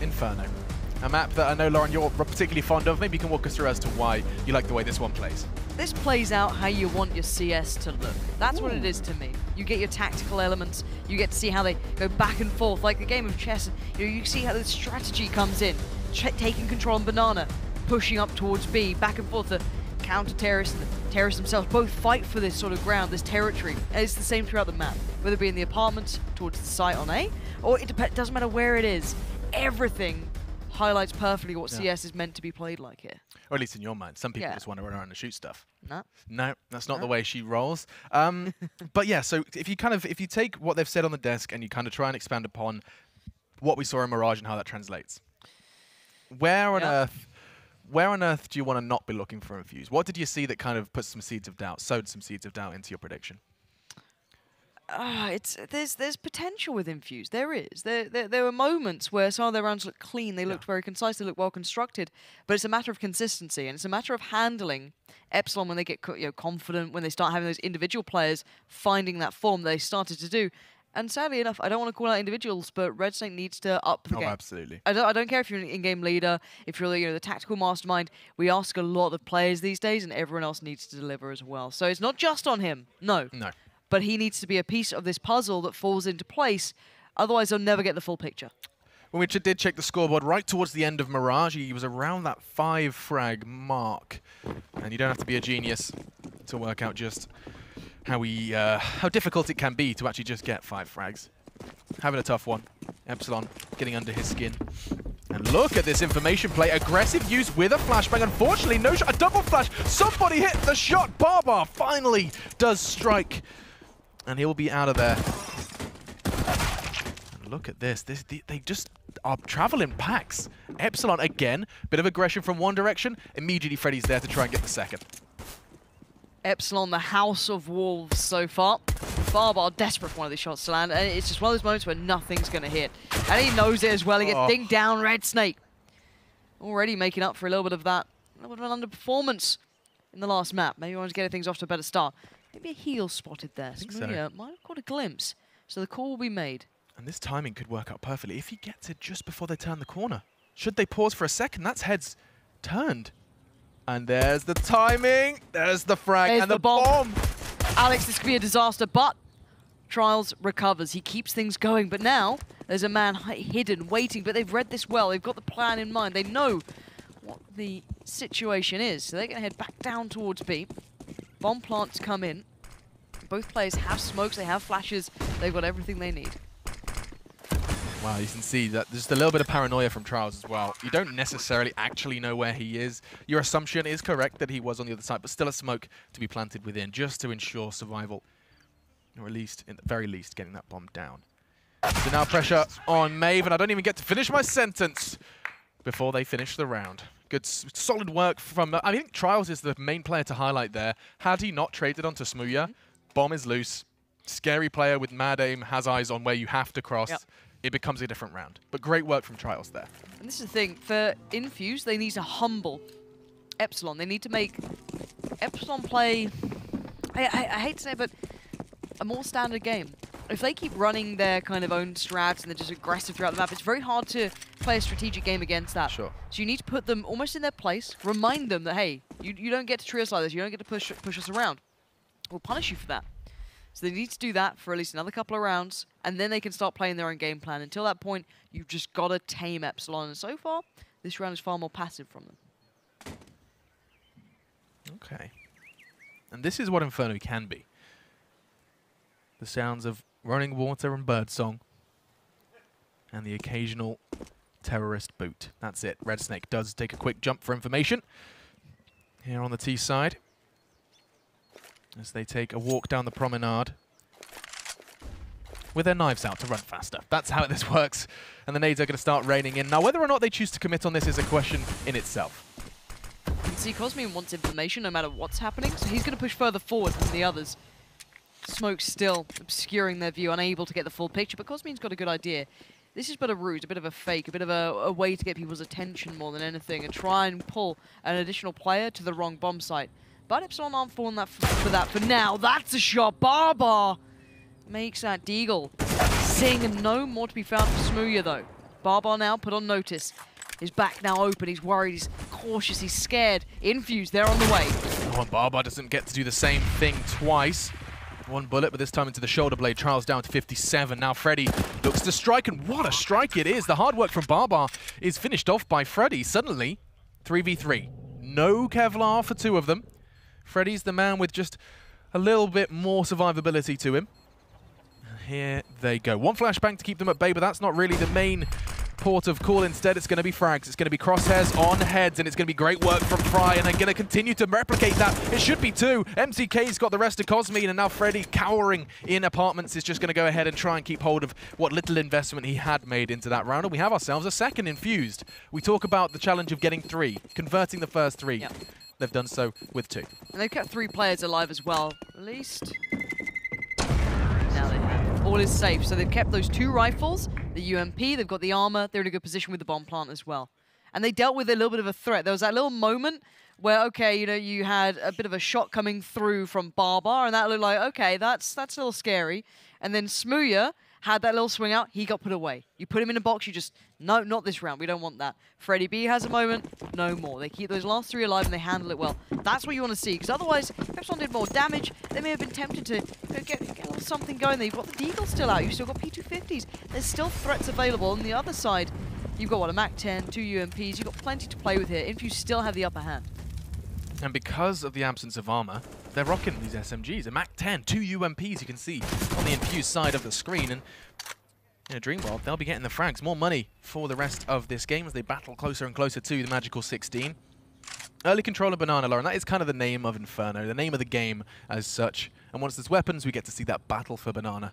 Inferno. A map that I know, Lauren, you're particularly fond of. Maybe you can walk us through as to why you like the way this one plays. This plays out how you want your CS to look. That's what it is to me. You get your tactical elements, you get to see how they go back and forth, like the game of chess. You see how the strategy comes in, taking control on Banana, pushing up towards B, back and forth. The counter-terrorists and the terrorists themselves both fight for this sort of ground, this territory. And it's the same throughout the map, whether it be in the apartments, towards the site on A, or it doesn't matter where it is. Everything highlights perfectly what CS is meant to be played like here. Or at least in your mind. Some people just want to run around and shoot stuff. No, that's not the way she rolls. But yeah, so if you take what they've said on the desk and you kind of try and expand upon what we saw in Mirage and how that translates, where on earth do you want to not be looking for Infused? What did you see that kind of put some seeds of doubt, sowed some seeds of doubt into your prediction? There's potential with Infused. There is. There were moments where some of their rounds looked clean, they looked very concise, they looked well constructed, but it's a matter of consistency and it's a matter of handling Espilon when they get confident, when they start having those individual players finding that form they started to do. And sadly enough, I don't want to call out individuals, but Red Snake needs to up the game. Oh, absolutely. I don't care if you're an in-game leader, if you're the tactical mastermind. We ask a lot of players these days, and everyone else needs to deliver as well. So it's not just on him. No. But he needs to be a piece of this puzzle that falls into place. Otherwise, they'll never get the full picture. When we did check the scoreboard right towards the end of Mirage, he was around that 5 frag mark. And you don't have to be a genius to work out just how difficult it can be to actually just get 5 frags. Having a tough one. Espilon getting under his skin. And look at this information play. Aggressive use with a flashbang. Unfortunately, no shot. A double flash. Somebody hit the shot. Barbar finally does strike. And he'll be out of there. And look at this. They just are traveling packs. Espilon again. Bit of aggression from one direction. Immediately Freddy's there to try and get the second. Espilon, the House of Wolves so far. Barbar desperate for one of these shots to land. And it's just one of those moments where nothing's going to hit. And he knows it as well. He gets dinged down. Red Snake already making up for a little bit of that. A little bit of an underperformance in the last map. Maybe he wants to get things off to a better start. Maybe a heel spotted there. Smooya might have caught a glimpse. So the call will be made. And this timing could work out perfectly if he gets it just before they turn the corner. Should they pause for a second? That's heads turned. And there's the timing. There's the frag. There's and the bomb. Alex, this could be a disaster, but Trials recovers. He keeps things going, but now there's a man hidden, waiting, but they've read this well. They've got the plan in mind. They know what the situation is. So they're going to head back down towards B. Bomb plants come in. Both players have smokes, they have flashes. They've got everything they need. Wow, you can see that there's a little bit of paranoia from Trials as well. You don't necessarily actually know where he is. Your assumption is correct that he was on the other side, but still a smoke to be planted within just to ensure survival. Or at least, in the very least, getting that bomb down. So now pressure on Maeve, and I don't even get to finish my sentence before they finish the round. Good, solid work from... I think Trials is the main player to highlight there. Had he not traded onto Smooya, bomb is loose. Scary player with mad aim, has eyes on where you have to cross. It becomes a different round. But great work from Trials there. And this is the thing. For Infused, they need to humble Espilon. They need to make Espilon play... I hate to say it, but a more standard game. If they keep running their kind of own strats and they're just aggressive throughout the map, it's very hard to play a strategic game against that. Sure. So you need to put them almost in their place, remind them that, hey, you don't get to treat us like this, you don't get to push us around. We'll punish you for that. So they need to do that for at least another couple of rounds, and then they can start playing their own game plan. Until that point, you've just got to tame Espilon, and so far, this round is far more passive from them. Okay. And this is what Inferno can be. The sounds of running water and birdsong, and the occasional terrorist boot. That's it. Red Snake does take a quick jump for information here on the T side as they take a walk down the promenade with their knives out to run faster. That's how this works, and the nades are going to start raining in. Now, whether or not they choose to commit on this is a question in itself. You can see Cosmian wants information no matter what's happening, so he's going to push further forward than the others. Smoke's still obscuring their view, unable to get the full picture, but Cosmian's got a good idea. This is but a ruse, a bit of a fake, a bit of a way to get people's attention more than anything, and try and pull an additional player to the wrong bomb site. But Espilon aren't falling for that for now. That's a shot. Barbar makes that deagle. Sing, and no more to be found for Smooya, though. Barbar now put on notice. His back now open, he's worried, he's cautious, he's scared. Infused, they're on the way. Oh, and Barbar doesn't get to do the same thing twice. One bullet, but this time into the shoulder blade. Trials down to 57. Now Freddy looks to strike, and what a strike it is. The hard work from Barbar is finished off by Freddy. Suddenly, 3v3. No Kevlar for two of them. Freddy's the man with just a little bit more survivability to him. And here they go. One flashbang to keep them at bay, but that's not really the main port of call. Instead, it's going to be frags. It's going to be crosshairs on heads, and it's going to be great work from Fry, and they're going to continue to replicate that. It should be two. MCK's got the rest of Cosmine, and now Freddy, cowering in apartments, is just going to go ahead and try and keep hold of what little investment he had made into that round, and we have ourselves a second Infused. We talk about the challenge of getting three, converting the first three. Yep. They've done so with two. And they've kept 3 players alive as well, at least. Now they have. All is safe. So they've kept those 2 rifles, the UMP, they've got the armor, they're in a good position with the bomb plant as well. And they dealt with a little bit of a threat. There was that little moment where, okay, you know, you had a bit of a shot coming through from Barbar, and that looked like, okay, that's a little scary. And then Smooya had that little swing out, he got put away. You put him in a box, you just, no, not this round, we don't want that. Freddy B has a moment, no more. They keep those last 3 alive and they handle it well. That's what you want to see, because otherwise, if Epsilon did more damage, they may have been tempted to get a little something going there. You've got the Deagle still out, you've still got P250s. There's still threats available. On the other side, you've got, what, a MAC-10, 2 UMPs, you've got plenty to play with here. Infuse still have the upper hand. And because of the absence of armor, they're rocking these SMGs. A MAC-10, 2 UMPs you can see on the Infused side of the screen. And in a dream world, they'll be getting the frags. More money for the rest of this game as they battle closer and closer to the magical 16. Early control of Banana, Lauren. That is kind of the name of Inferno, the name of the game as such. And once there's weapons, we get to see that battle for Banana,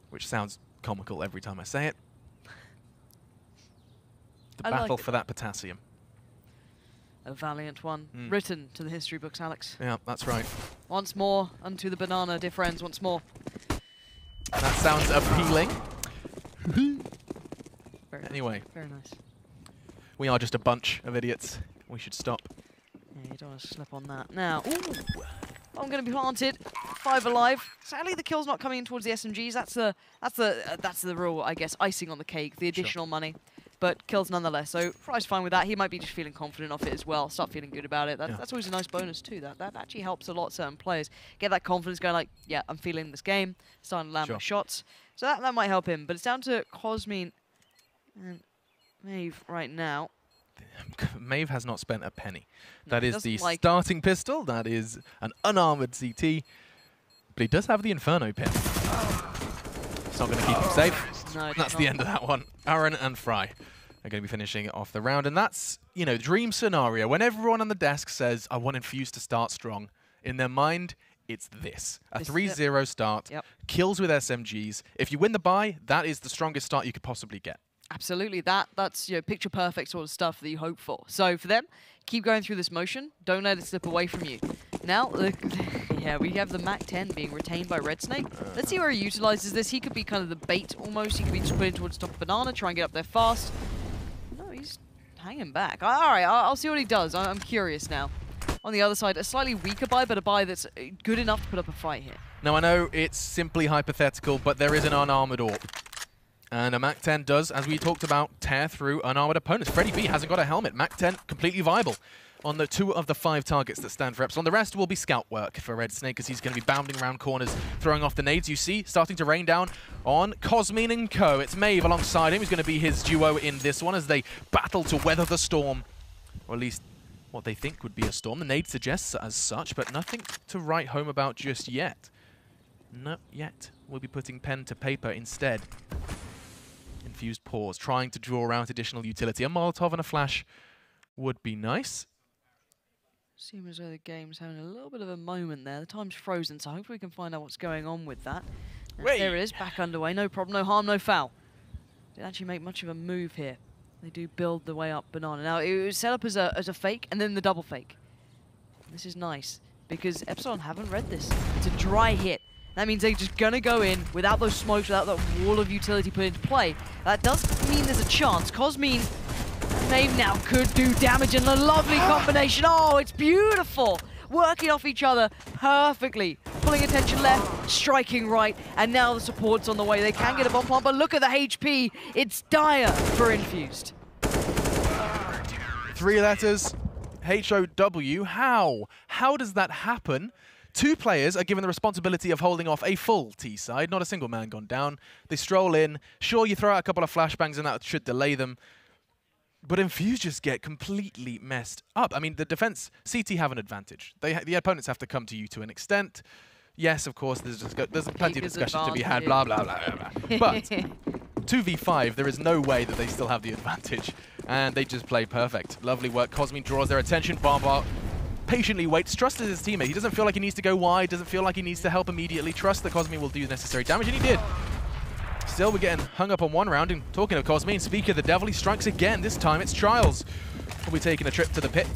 which sounds comical every time I say it. The battle for that potassium. A valiant one, written to the history books, Alex. Yeah, that's right. Once more, unto the banana, dear friends, once more. That sounds appealing. Anyway. Very nice. We are just a bunch of idiots. We should stop. Yeah, you don't want to slip on that. Now, ooh, I'm going to be planted. 5 alive. Sadly, the kill's not coming in towards the SMGs. That's the real, I guess, icing on the cake, the additional money. But kills nonetheless. So Fry's fine with that. He might be just feeling confident off it as well. Start feeling good about it. That's always a nice bonus too. That actually helps a lot. Certain players get that confidence, going like, yeah, I'm feeling this game. Starting to land my shots. So that might help him. But it's down to Cosmine and Maeve right now. Maeve has not spent a penny. That is the starting pistol. That is an unarmored CT. But he does have the Inferno pin. It's not going to keep him safe. No, that's the end of that one. Aaron and Fry are going to be finishing off the round. And that's, you know, dream scenario. When everyone on the desk says, I want Infused to start strong, in their mind, it's this. A 3-0 start, kills with SMGs. If you win the bye, that is the strongest start you could possibly get. Absolutely. That's, you know, picture perfect sort of stuff that you hope for. So for them, keep going through this motion. Don't let it slip away from you. Now, yeah, we have the MAC-10 being retained by Red Snake. Let's see where he utilizes this. He could be kind of the bait almost. He could be just put in towards top of Banana, try and get up there fast. No, he's hanging back. All right, I'll see what he does. I'm curious now. On the other side, a slightly weaker buy, but a buy that's good enough to put up a fight here. Now, I know it's simply hypothetical, but there is an unarmored AWP. And a MAC-10 does, as we talked about, tear through unarmored opponents. Freddy B hasn't got a helmet. MAC-10 completely viable on the 2 of the 5 targets that stand for Epsilon. The rest will be scout work for Red Snake, as he's going to be bounding around corners, throwing off the nades. You see, starting to rain down on Cosmine and co. It's Maeve alongside him, who's going to be his duo in this one as they battle to weather the storm. Or at least what they think would be a storm. The nade suggests as such, but nothing to write home about just yet. Not yet. We'll be putting pen to paper instead. Infused pause, trying to draw out additional utility. A Molotov and a flash would be nice. Seems as though the game's having a little bit of a moment there. The time's frozen, so hopefully we can find out what's going on with that. There it is, back underway. No problem, no harm, no foul. Didn't actually make much of a move here. They do build the way up Banana. Now, it was set up as a fake, and then the double fake. This is nice, because Epsilon haven't read this. It's a dry hit. That means they're just going to go in without those smokes, without that wall of utility put into play. That does mean there's a chance. Cosmine and Maeve now could do damage in a lovely combination. Oh, it's beautiful. Working off each other perfectly. pulling attention left, striking right, and now the support's on the way. They can get a bomb plant, but look at the HP. It's dire for Infused. 3 letters, H-O-W. How? How does that happen? 2 players are given the responsibility of holding off a full T-side, not a single man gone down. They stroll in. Sure, you throw out a couple of flashbangs and that should delay them. But Infused just get completely messed up. I mean, the defense, CT have an advantage. The opponents have to come to you to an extent. Yes, of course, there's plenty of discussion to be had, blah, blah, blah, blah, blah. But 2v5, there is no way that they still have the advantage. And they just play perfect. Lovely work. Cosmi draws their attention. Barbar patiently waits, trusts his teammate. He doesn't feel like he needs to go wide, doesn't feel like he needs to help immediately. Trust that Cosmi will do the necessary damage, and he did. Still, we're getting hung up on one round. And talking of Cosmi, and speak of the devil, he strikes again. This time it's Trials. We'll be taking a trip to the pit.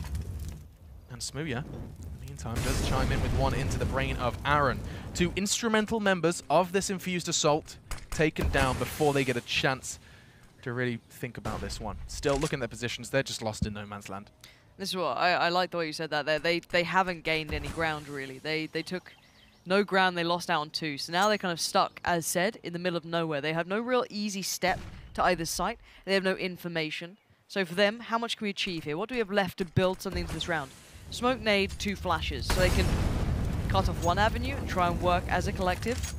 And Smooya, in the meantime, does chime in with one into the brain of Aaron. 2 instrumental members of this Infused assault taken down before they get a chance to really think about this one. Still, looking at their positions, they're just lost in no man's land. This is what I like the way you said that there. They haven't gained any ground, really. They took no ground, they lost out on 2. So now they're kind of stuck, as said, in the middle of nowhere. They have no real easy step to either site. They have no information. So for them, how much can we achieve here? What do we have left to build something into this round? Smoke nade, 2 flashes. So they can cut off one avenue and try and work as a collective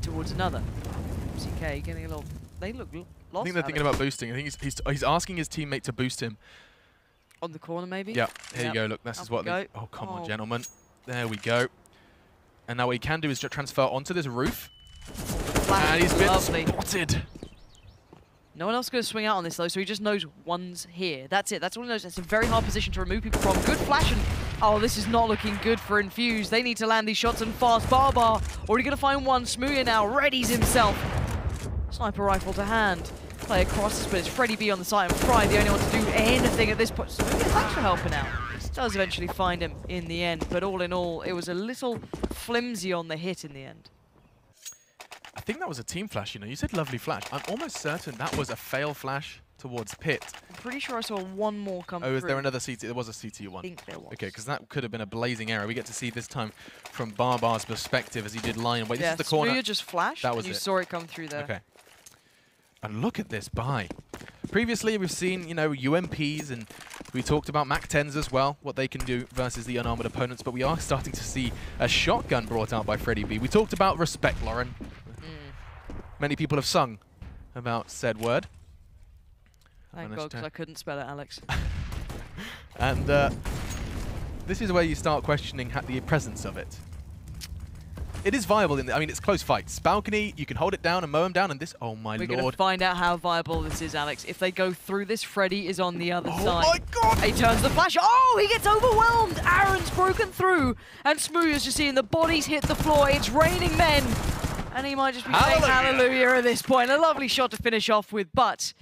towards another. CK getting a little... They look lost. I think they're thinking about boosting. I think he's asking his teammate to boost him. On the corner, maybe? Yeah, here you go. Look, this is what they... Oh, come on, gentlemen. There we go. And now what he can do is just transfer onto this roof. And he's been spotted. No one else is going to swing out on this, though, so he just knows one's here. That's it. That's all he knows. It's a very hard position to remove people from. Good flash, and oh, this is not looking good for Infused. They need to land these shots and fast. Barbar already going to find one. Smooya now readies himself. Sniper rifle to hand. Play across this, but it's Freddy B on the side, and Fry the only one to do anything at this point. Smooya, thanks for helping out. Does eventually find him in the end, but all in all, it was a little flimsy on the hit in the end. I think that was a team flash, you know. You said lovely flash. I'm almost certain that was a fail flash towards pit. I'm pretty sure I saw one more come through. Oh, is there another CT? There was a CT one. I think there was. Okay, because that could have been a blazing error. We get to see this time from Barbar's perspective as he did line. Wait, yeah, this is the corner. Smooya just flashed, that was and you saw it come through there. Okay. And look at this buy. Previously, we've seen, you know, UMPs, and we talked about MAC-10s as well, what they can do versus the unarmored opponents, but we are starting to see a shotgun brought out by Freddy B. We talked about respect, Lauren. Many people have sung about said word. Thank God, because I couldn't spell it, Alex. And this is where you start questioning the presence of it. It is viable in the, I mean, it's close fights. Balcony, you can hold it down and mow him down, and this, oh my lord. We're going to find out how viable this is, Alex. If they go through this, Freddy is on the other side. Oh my god! He turns the flash. Oh, he gets overwhelmed. Aaron's broken through, and Smooya's just seeing the bodies hit the floor. It's raining men. And he might just be saying hallelujah at this point. A lovely shot to finish off with, but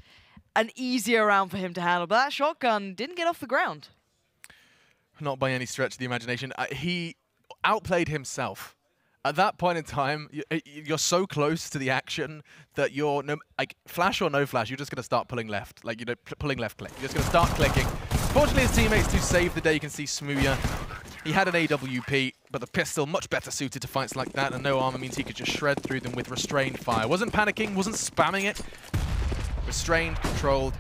an easier round for him to handle. But that shotgun didn't get off the ground. Not by any stretch of the imagination. He outplayed himself. At that point in time, you're so close to the action that you're, like, flash or no flash, you're just going to start pulling left. Like, you know, pulling left click. You're just going to start clicking. Fortunately, his teammates do save the day. You can see Smooya. He had an AWP, but the pistol much better suited to fights like that, and no armor means he could just shred through them with restrained fire. Wasn't panicking, wasn't spamming it. Restrained, controlled,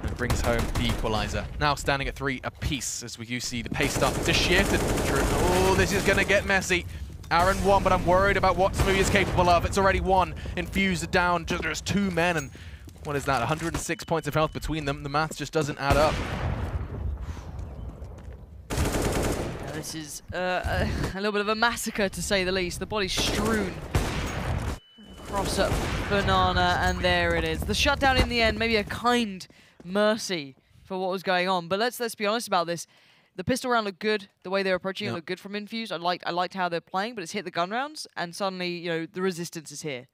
and brings home the equalizer. Now standing at 3 apiece as you see the pace start to shift. Oh, this is going to get messy. Aaron won, but I'm worried about what Smooya is capable of. It's already 1. Infused down, just 2 men, and what is that, 106 points of health between them. The math just doesn't add up. This is a little bit of a massacre, to say the least. The body's strewn across a banana, and there it is. The shutdown in the end, maybe a kind mercy for what was going on. But let's be honest about this. The pistol round looked good. The way they were approaching it looked good from Infused. I liked how they're playing, but it's hit the gun rounds, and suddenly, you know, the resistance is here.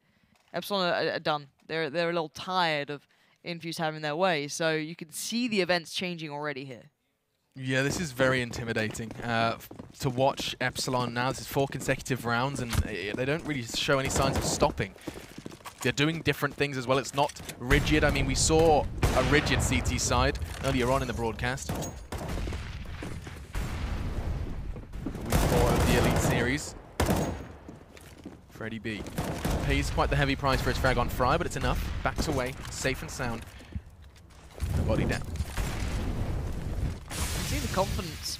Espilon are done. They're a little tired of Infused having their way, so you can see the events changing already here. Yeah, this is very intimidating to watch Espilon now. This is 4 consecutive rounds, and they don't really show any signs of stopping. They're doing different things as well. It's not rigid. I mean, we saw a rigid CT side earlier on in the broadcast. Week 4 of the Elite Series. Freddy B pays quite the heavy price for his frag on Fry, but it's enough. Backs away, safe and sound. Body down. See the confidence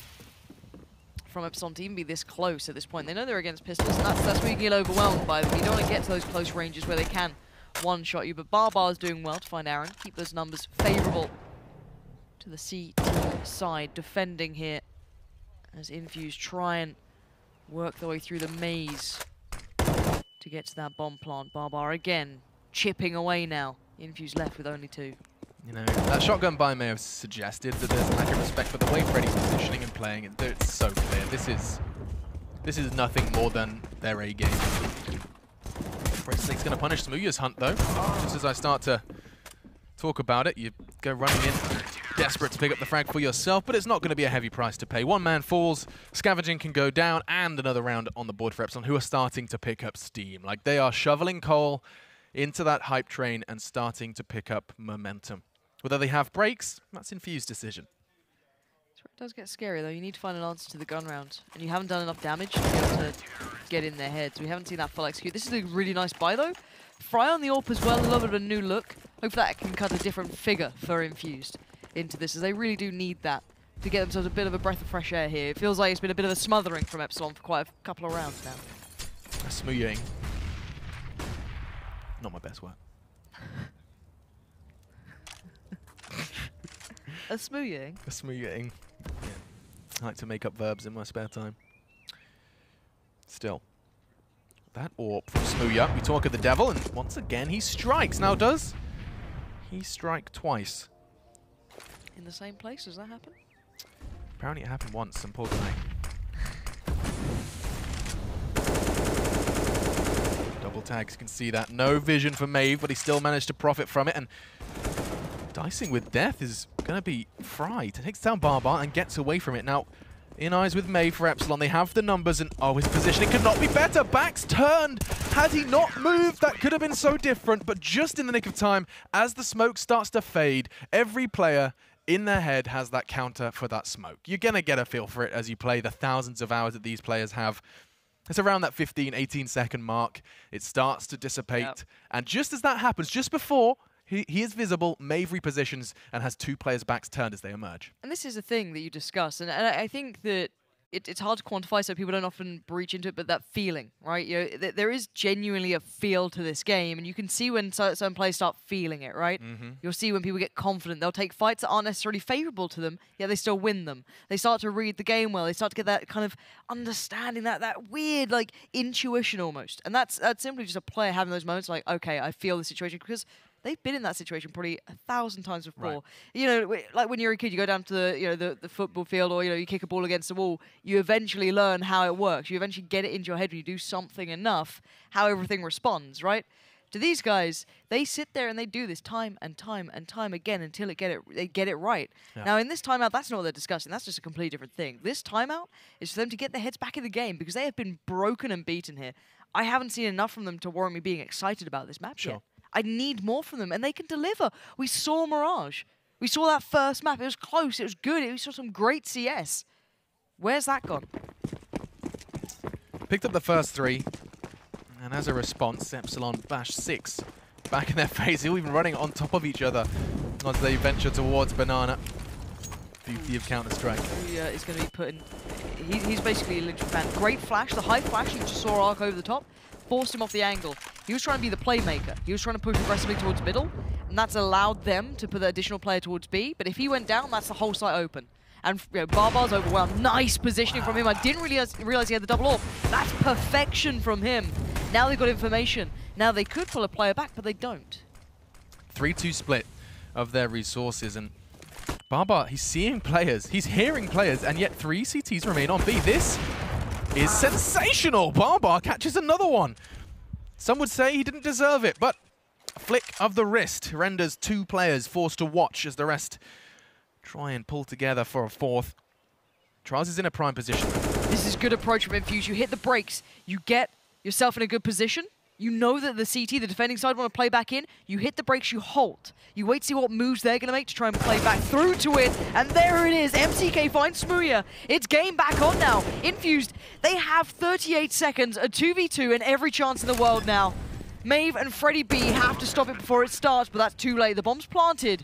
from Espilon to even be this close at this point. They know they're against pistols, and that's where you can get overwhelmed by them. You don't want to get to those close ranges where they can one-shot you, but Barbar's doing well to find Aaron, keep those numbers favourable to the C side, defending here as Infused try and work their way through the maze to get to that bomb plant. Barbar again chipping away now. Infused left with only 2. You know, that shotgun buy may have suggested that there's a lack of respect for the way Freddy's positioning and playing. It's so clear. This is nothing more than their A game. Freddy's going to punish Smooya's hunt though. Just as I start to talk about it, you go running in, desperate to pick up the frag for yourself, but it's not going to be a heavy price to pay. One man falls, scavenging can go down, and another round on the board for Espilon, who are starting to pick up steam. Like, they are shoveling coal into that hype train and starting to pick up momentum. Whether they have breaks, that's Infused decision. It does get scary though. You need to find an answer to the gun round, and you haven't done enough damage to be able to get in their heads. We haven't seen that full execute. This is a really nice buy though. Fry on the AWP as well, a little bit of a new look. Hopefully that can cut a different figure for Infused into this, as they really do need that to get themselves a bit of a breath of fresh air here. It feels like it's been a bit of a smothering from Espilon for quite a couple of rounds now. Smooying. Not my best word. A smooying? A smooying. Yeah. I like to make up verbs in my spare time. Still. That AWP from Smooya. We talk of the devil, and once again he strikes. Now does he strike twice? In the same place? Does that happen? Apparently it happened once, some poor guy. Double tags, you can see that. No vision for Maeve, but he still managed to profit from it, and dicing with death is going to be Fry. Takes down Barbar and gets away from it. Now, in eyes with Maeve for Espilon. They have the numbers, and oh, his positioning could not be better. Back's turned. Had he not moved, that could have been so different, but just in the nick of time, as the smoke starts to fade, every player in their head has that counter for that smoke. You're going to get a feel for it as you play the thousands of hours that these players have. It's around that 15, 18-second mark. It starts to dissipate. Yep. And just as that happens, just before he is visible, Maeve repositions and has two players' backs turned as they emerge. And this is a thing that you discuss, and I think that it's hard to quantify, so people don't often breach into it, but that feeling, right? You know, there is genuinely a feel to this game, and you can see when certain players start feeling it, right? Mm-hmm. You'll see when people get confident. They'll take fights that aren't necessarily favourable to them, yet they still win them. They start to read the game well. They start to get that kind of understanding, that weird, like, intuition almost. And that's simply just a player having those moments like, okay, I feel the situation, because they've been in that situation probably 1,000 times before. Right. You know, like when you're a kid, you go down to the football field, or you kick a ball against the wall. You eventually learn how it works. You eventually get it into your head when you do something enough, how everything responds, right? To these guys, they sit there and they do this time and time and time again until they get it right. Yeah. Now, in this timeout, that's not what they're discussing. That's just a completely different thing. This timeout is for them to get their heads back in the game, because they have been broken and beaten here. I haven't seen enough from them to warrant me being excited about this map yet. I need more from them, and they can deliver. We saw Mirage. We saw that first map. It was close. It was good. We saw some great CS. Where's that gone? Picked up the first three, and as a response, Espilon bashed 6 back in their face. They're even running on top of each other as they venture towards Banana. Beauty of Counter-Strike. Yeah, he's going to be putting... He's basically a lynch fan. Great flash. The high flash, you just saw Arc over the top. Forced him off the angle. He was trying to be the playmaker. He was trying to push aggressively towards middle, and that's allowed them to put the additional player towards B. But if he went down, that's the whole site open. And Barbar's overwhelmed. Nice positioning from him. I didn't realize he had the double AWP. That's perfection from him. Now they've got information. Now they could pull a player back, but they don't. 3-2 split of their resources, and Barbar, he's seeing players, he's hearing players, and yet 3 CTs remain on B. This is sensational. Barbar catches another one. Some would say he didn't deserve it, but a flick of the wrist renders 2 players forced to watch as the rest try and pull together for a fourth. Trials is in a prime position. This is good approach from Infused. You hit the brakes, you get yourself in a good position, You know that the CT, the defending side, want to play back in. You hit the brakes, you halt. You wait to see what moves they're going to make to try and play back through to it. And there it is. MCK finds Smooya. It's game back on now. Infused, they have 38 seconds, a 2v2, and every chance in the world now. Maeve and Freddy B have to stop it before it starts, but that's too late. The bomb's planted.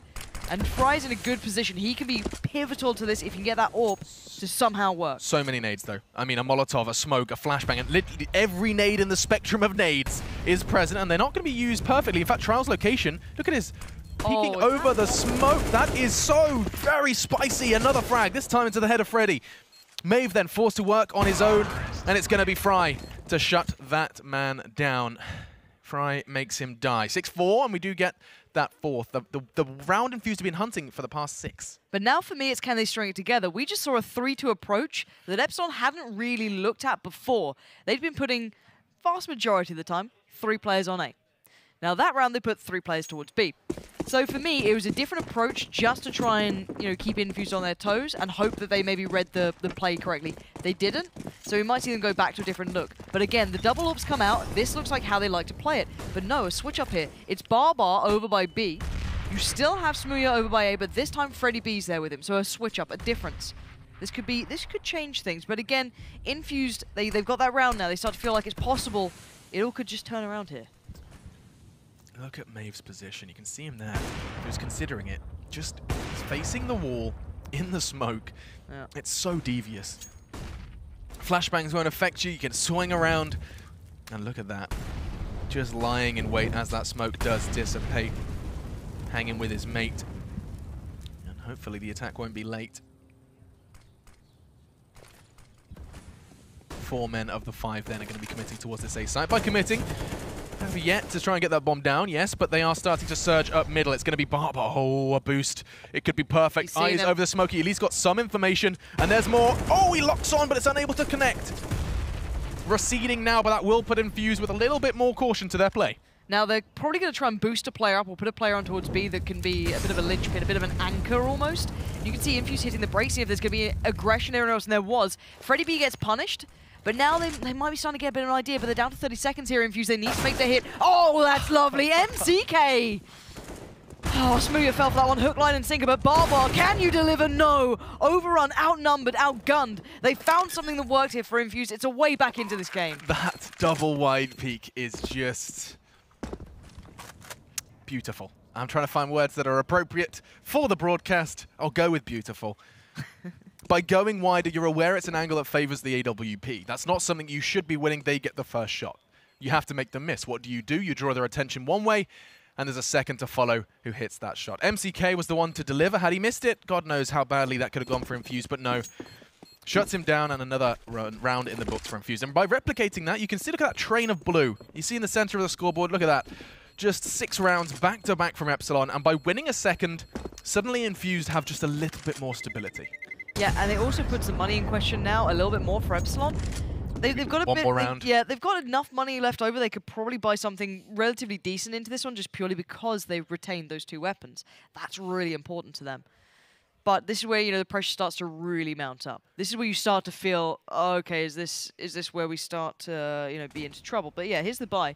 And Fry's in a good position. He can be pivotal to this if he can get that AWP to somehow work. So many nades, though. I mean, a Molotov, a smoke, a flashbang, and literally every nade in the spectrum of nades is present, and they're not going to be used perfectly. In fact, Trial's location, look at his peeking over the smoke. That is so very spicy. Another frag, this time into the head of Freddy. Maeve then forced to work on his own, and it's going to be Fry to shut that man down. Fry makes him die. 6-4, and we do get that fourth. The round Infused have been hunting for the past 6. But now for me, it's can they string it together? We just saw a 3-2 approach that Espilon hadn't really looked at before. They've been putting, vast majority of the time, 3 players on A. Now that round, they put 3 players towards B. So for me, it was a different approach just to try and keep Infused on their toes and hope that they maybe read the play correctly. They didn't, so we might see them go back to a different look. But again, the double orbs come out. This looks like how they like to play it. But no, a switch up here. It's Bar over by B. You still have Smooya over by A, but this time Freddy B's there with him. So a switch up, a difference. This could change things. But again, Infused, they've got that round now. They start to feel like it's possible. It all could just turn around here. Look at Maeve's position. You can see him there. He was considering it. Just facing the wall in the smoke. Yeah. It's so devious. Flashbangs won't affect you. You can swing around. And look at that. Just lying in wait as that smoke does dissipate. Hanging with his mate. And hopefully the attack won't be late. 4 men of the 5 then are going to be committing towards this A site. By committing, have yet to try and get that bomb down, yes, but they are starting to surge up middle. It's going to be Barber. Oh, a boost. It could be perfect. Eyes over the smoke. He at least got some information, and there's more. Oh, he locks on, but it's unable to connect. Receding now, but that will put Infused with a little bit more caution to their play. Now, they're probably going to try and boost a player up or put a player on towards B that can be a bit of a linchpin, a bit of an anchor almost. You can see Infused hitting the brakes, see if there's going to be aggression everywhere else, and there was. Freddy B gets punished. But now they might be starting to get a bit of an idea, but they're down to 30 seconds here, Infused. They need to make their hit. Oh, that's lovely. MCK! Oh, Smooya fell for that one. Hook, line, and sinker, but Barbar, can you deliver? No! Overrun, outnumbered, outgunned. They found something that worked here for Infused. It's a way back into this game. That double wide peak is just beautiful. I'm trying to find words that are appropriate for the broadcast. I'll go with beautiful. By going wider, you're aware it's an angle that favors the AWP. That's not something you should be winning. They get the first shot. You have to make them miss. What do? You draw their attention one way, and there's a second to follow who hits that shot. MCK was the one to deliver. Had he missed it, God knows how badly that could have gone for Infused, but no. Shuts him down, and another round in the books for Infused. And by replicating that, you can see, look at that train of blue. You see in the center of the scoreboard, look at that. Just 6 rounds back-to-back from Espilon, and by winning a second, suddenly Infused have just a little bit more stability. Yeah, and it also puts the money in question now a little bit more for Espilon. They've got a one more round. Yeah, they've got enough money left over. They could probably buy something relatively decent into this one just purely because they've retained those 2 weapons. That's really important to them. But this is where the pressure starts to really mount up. This is where you start to feel, oh, okay, is this where we start to be into trouble? But yeah, here's the buy.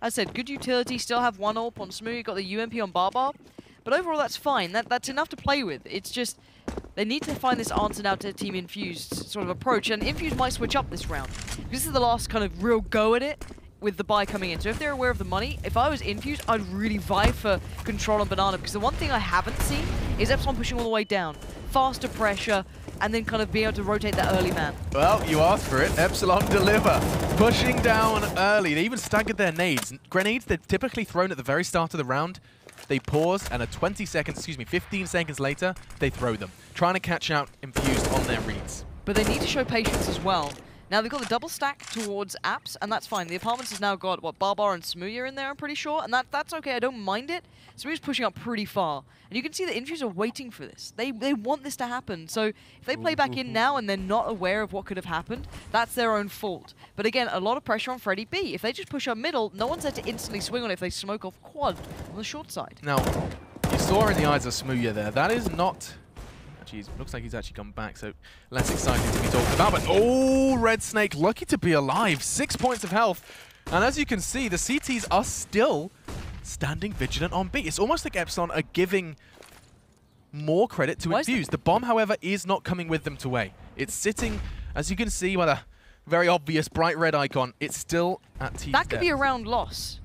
As I said, good utility. Still have 1 AWP on Smooth. Got the UMP on Barbar. But overall, that's fine. That's enough to play with. It's just they need to find this answer now to Team Infused sort of approach. And Infused might switch up this round. This is the last kind of real go at it with the buy coming in. So if they're aware of the money, if I was Infused, I'd really vie for control on Banana. Because the one thing I haven't seen is Espilon pushing all the way down. Faster pressure, and then kind of being able to rotate that early man. Well, you asked for it. Espilon deliver. Pushing down early. They even staggered their nades. Grenades they're typically thrown at the very start of the round. They pause, and 15 seconds later, they throw them, trying to catch out Infused on their reads. But they need to show patience as well. Now, they've got the double stack towards apps, and that's fine. The Apartments has now got, what, Barbar and Smooya in there, I'm pretty sure, and that's okay. I don't mind it. Smooya's pushing up pretty far. And you can see that Infused are waiting for this. They want this to happen. So if they play back in now and they're not aware of what could have happened, that's their own fault. But again, a lot of pressure on Freddy B. If they just push up middle, no one's there to instantly swing on it if they smoke off quad on the short side. Now, you saw in the eyes of Smooya there, that is not... Actually, looks like he's actually come back, so less exciting to be talked about. But, oh, Red Snake, lucky to be alive. 6 points of health. And as you can see, the CTs are still standing vigilant on B. It's almost like Espilon are giving more credit to Infused. The bomb, however, is not coming with them to A. It's sitting, as you can see, by the very obvious bright red icon. It's still at T's That could be a depth. round loss.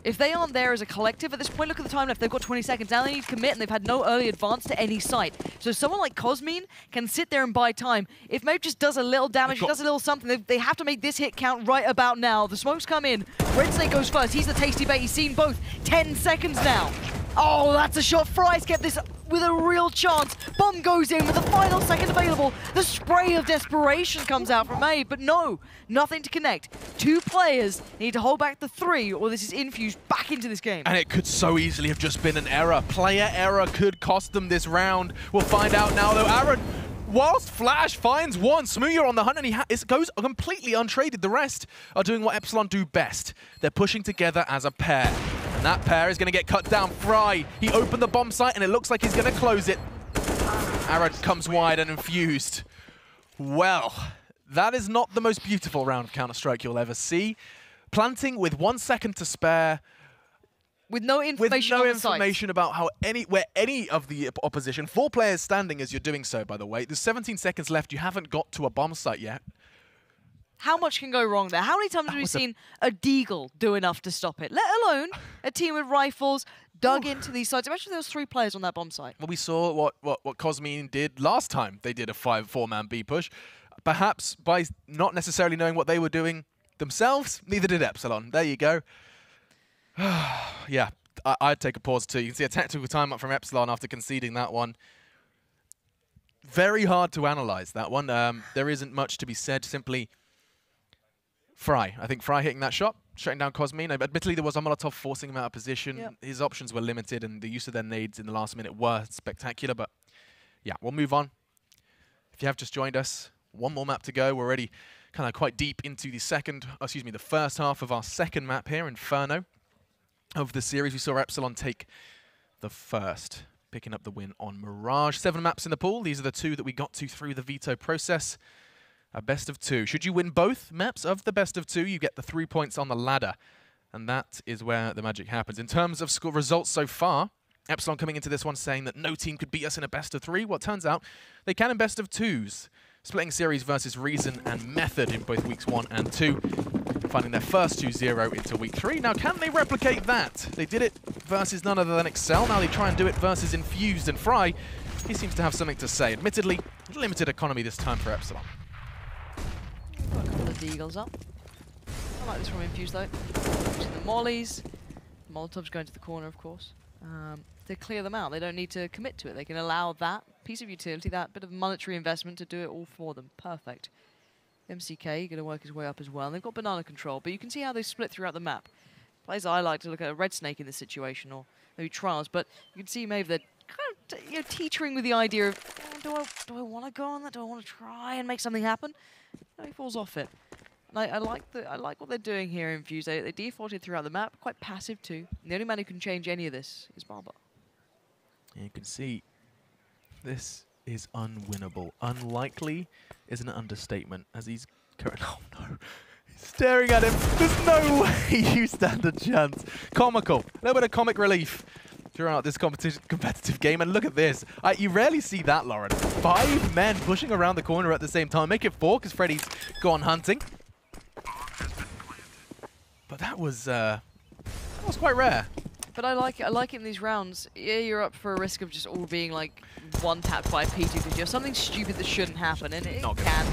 If they aren't there as a collective at this point, look at the time left. They've got 20 seconds. Now they need to commit, and they've had no early advance to any site. So someone like Cosmine can sit there and buy time. If Maeve just does a little damage, does a little something, they have to make this hit count right about now. The smokes come in. Red Snake goes first. He's the tasty bait. He's seen both. 10 seconds now. Oh, that's a shot. Fry's kept this with a real chance. Bomb goes in with the final second available. The spray of desperation comes out from Maeve, but no, nothing to connect. 2 players need to hold back the 3, or this is Infused back into this game. And it could so easily have just been an error. Player error could cost them this round. We'll find out now, though. Aaron, whilst Flash finds one, Smooya on the hunt, and it goes completely untraded. The rest are doing what Espilon do best. They're pushing together as a pair. And that pair is going to get cut down. Fry, he opened the bomb site, and it looks like he's going to close it. Aaron comes wide and Infused. Well, that is not the most beautiful round of Counter-Strike you'll ever see. Planting with 1 second to spare. With no information about where any of the opposition, 4 players standing as you're doing so, by the way. There's 17 seconds left. You haven't got to a bomb site yet. How much can go wrong there? How many times have we seen a Deagle do enough to stop it? Let alone a team with rifles dug into these sites. Imagine there was 3 players on that bomb site. Well, we saw what Cosmine did last time they did a 4-man B push. Perhaps by not necessarily knowing what they were doing themselves, neither did Espilon. There you go. Yeah, I'd take a pause too. You can see a tactical timeout from Espilon after conceding that one. Very hard to analyze that one. There isn't much to be said. Simply Fry. I think Fry hitting that shot, shutting down Cosmine. Admittedly, there was a Molotov forcing him out of position. Yep. His options were limited, and the use of their nades in the last minute were spectacular. But yeah, we'll move on. If you have just joined us, one more map to go. We're already kind of quite deep into the first half of our second map here, Inferno, of the series. We saw Espilon take the first, picking up the win on Mirage. 7 maps in the pool. These are the 2 that we got to through the veto process. A best of 2. Should you win both maps of the best of 2, you get the 3 points on the ladder. And that is where the magic happens. In terms of score results so far, Espilon coming into this one saying that no team could beat us in a best of 3. Well, it turns out they can in best of 2s. Splitting series versus Reason and Method in both weeks 1 and 2. Finding their first 2-0 into week 3. Now, can they replicate that? They did it versus none other than Excel. Now they try and do it versus Infused, and Fry, he seems to have something to say. Admittedly, limited economy this time for Espilon. Got a couple of Deagles up. I like this from Infused though. Using the mollies. Molotovs going to the corner, of course. To clear them out. They don't need to commit to it. They can allow that piece of utility, that bit of monetary investment to do it all for them. Perfect. MCK going to work his way up as well. And they've got banana control, but you can see how they split throughout the map. Plays I like to look at a Red Snake in this situation, or maybe Trials, but you can see maybe they're kind of teetering with the idea of, do I want to go on that? Do I want to try and make something happen? No, he falls off it. And I like what they're doing here in Infused. They defaulted throughout the map, quite passive too. And the only man who can change any of this is Barber. You can see this is unwinnable. Unlikely is an understatement, as he's currently... Oh no. He's staring at him. There's no way you stand a chance. Comical. A little bit of comic relief throughout this competitive game. And look at this. You rarely see that, Lauren. 5 men pushing around the corner at the same time. Make it 4 because Freddy's gone hunting. But that was quite rare. But I like it. I like it in these rounds. Yeah, you're up for a risk of just all being like one-tapped by a P2 because you have something stupid that shouldn't happen, and it can.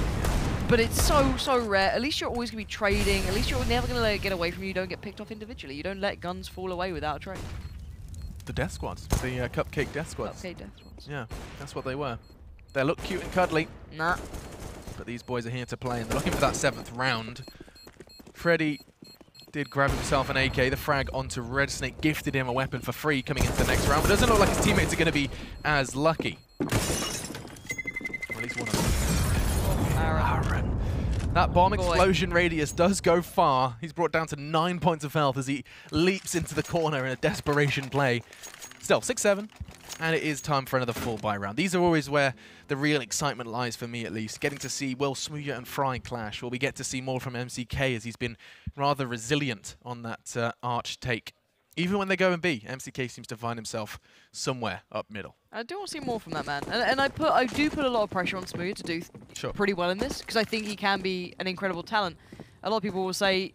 But it's so rare. At least you're always going to be trading. At least you're never going to let it get away from you. You don't get picked off individually. You don't let guns fall away without a trade. The death squads. The cupcake death squads. Cupcake death squads. Yeah, that's what they were. They look cute and cuddly. Nah. But these boys are here to play, and they're looking for that 7th round. Freddy did grab himself an AK. The frag onto Red Snake gifted him a weapon for free coming into the next round, but doesn't look like his teammates are going to be as lucky. Well, at least one of them. Aaron. That bomb explosion radius does go far. He's brought down to 9 points of health as he leaps into the corner in a desperation play. Still, 6-7. And it is time for another full buy round. These are always where the real excitement lies, for me at least. Getting to see Will Smooya and Fry clash. Will we get to see more from MCK, as he's been rather resilient on that arch take. Even when they go in B, MCK seems to find himself somewhere up middle. I do want to see more from that man. And I do put a lot of pressure on Smooya to do pretty well in this, because I think he can be an incredible talent. A lot of people will say,